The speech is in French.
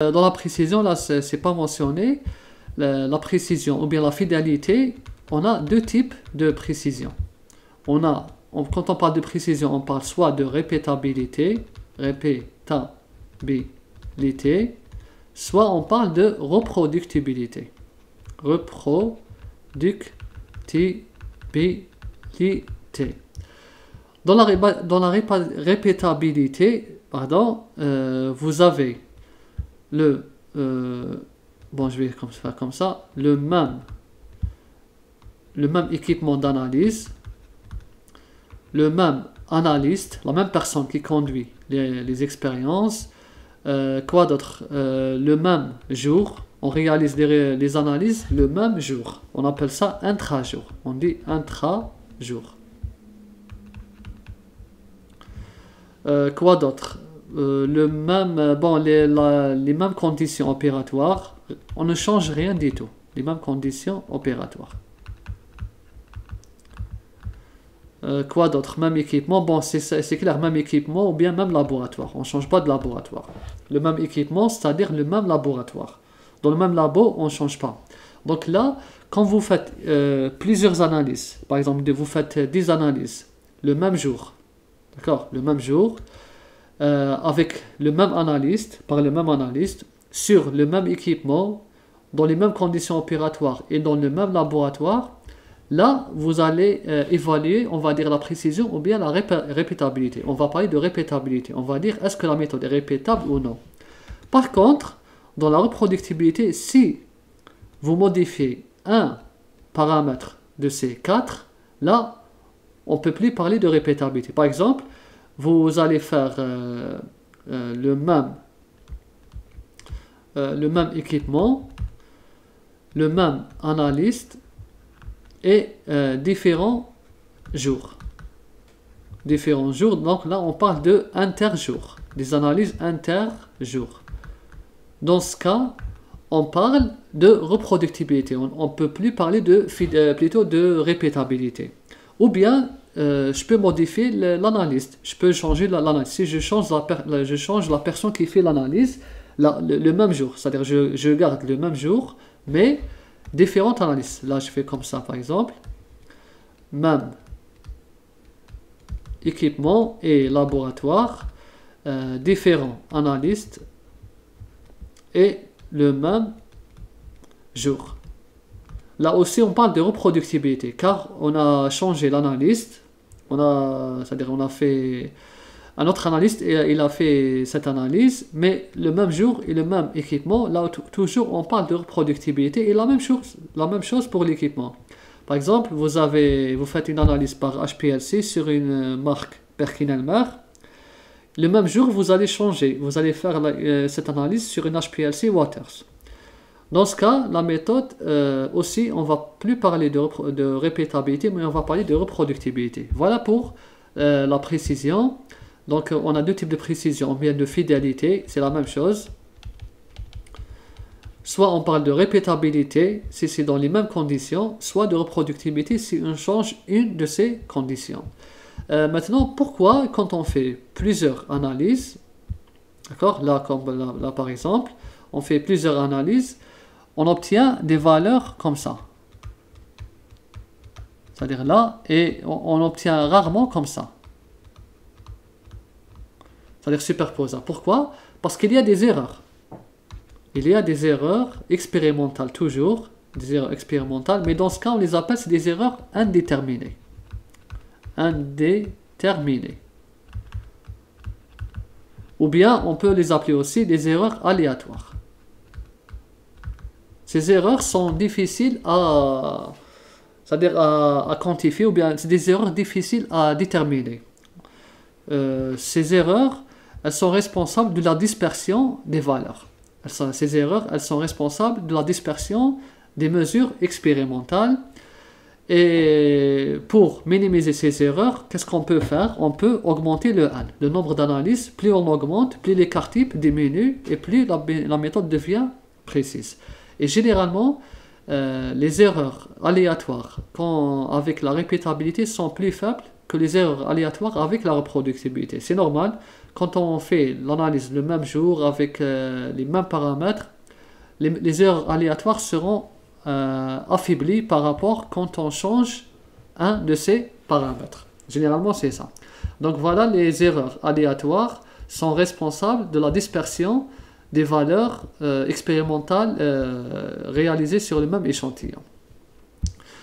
Dans la précision, là, c'est pas mentionné. La précision ou bien la fidélité, on a deux types de précision. Quand on parle de précision, on parle soit de répétabilité, soit on parle de reproductibilité. Dans la répétabilité, vous avez bon, je vais faire comme ça, le même équipement d'analyse, le même analyste, la même personne qui conduit les expériences, quoi d'autre, le même jour, on réalise les analyses le même jour, on appelle ça intra-jour, on dit intra-jour. Quoi d'autre, les mêmes conditions opératoires, on ne change rien du tout, les mêmes conditions opératoires. Quoi d'autre, même équipement, bon c'est clair, même équipement ou bien même laboratoire, on ne change pas de laboratoire. Le même équipement, c'est-à-dire le même laboratoire. Dans le même labo, on ne change pas. Donc là, quand vous faites plusieurs analyses, par exemple, vous faites 10 analyses le même jour, d'accord, le même jour, avec le même analyste, par le même analyste, sur le même équipement, dans les mêmes conditions opératoires et dans le même laboratoire, là, vous allez évaluer, on va dire la précision ou bien la répétabilité. On va parler de répétabilité. On va dire est-ce que la méthode est répétable ou non. Par contre, dans la reproductibilité, si vous modifiez un paramètre de ces 4, là, on ne peut plus parler de répétabilité. Par exemple, vous allez faire le même équipement, le même analyste et différents jours. Donc là, on parle de interjour, des analyses interjour. Dans ce cas, on parle de reproductibilité. On ne peut plus parler plutôt de répétabilité. Ou bien, je peux modifier l'analyste. Je peux changer l'analyse. Si je change la personne qui fait l'analyse le même jour, c'est-à-dire je garde le même jour, mais différentes analyses. Là, je fais comme ça, par exemple. Même équipement et laboratoire, différents analystes et le même jour. Là aussi, on parle de reproductibilité, car on a changé l'analyste. C'est-à-dire on a fait un autre analyste et il a fait cette analyse, mais le même jour et le même équipement. Là, toujours, on parle de reproductibilité et la même chose pour l'équipement. Par exemple, vous faites une analyse par HPLC sur une marque Perkin-Elmer. Le même jour, vous allez changer. Vous allez faire cette analyse sur une HPLC Waters. Dans ce cas, la méthode, aussi, on ne va plus parler de répétabilité, mais on va parler de reproductibilité. Voilà pour la précision. Donc, on a deux types de précision. On vient de fidélité, c'est la même chose. Soit on parle de répétabilité, si c'est dans les mêmes conditions, soit de reproductibilité, si on change une de ces conditions. Maintenant, pourquoi, quand on fait plusieurs analyses, d'accord, là, comme là, par exemple, on fait plusieurs analyses, on obtient des valeurs comme ça. C'est-à-dire là, et on obtient rarement comme ça. C'est-à-dire superposable. Pourquoi? Parce qu'il y a des erreurs. Il y a des erreurs expérimentales toujours, des erreurs expérimentales, mais dans ce cas, on les appelle, c'est des erreurs indéterminées. Indéterminées. Ou bien, on peut les appeler aussi des erreurs aléatoires. Ces erreurs sont difficiles à quantifier, ou bien c'est des erreurs difficiles à déterminer. Ces erreurs, elles sont responsables de la dispersion des valeurs. Ces erreurs, elles sont responsables de la dispersion des mesures expérimentales. Et pour minimiser ces erreurs, qu'est-ce qu'on peut faire? On peut augmenter le N, le nombre d'analyses. Plus on augmente, plus l'écart type diminue et plus la méthode devient précise. Et généralement, les erreurs aléatoires avec la répétabilité sont plus faibles que les erreurs aléatoires avec la reproductibilité. C'est normal. quand on fait l'analyse le même jour avec les mêmes paramètres, les erreurs aléatoires seront affaiblies par rapport quand on change un de ces paramètres. Généralement, c'est ça. Donc voilà, les erreurs aléatoires sont responsables de la dispersion des valeurs expérimentales réalisées sur le même échantillon.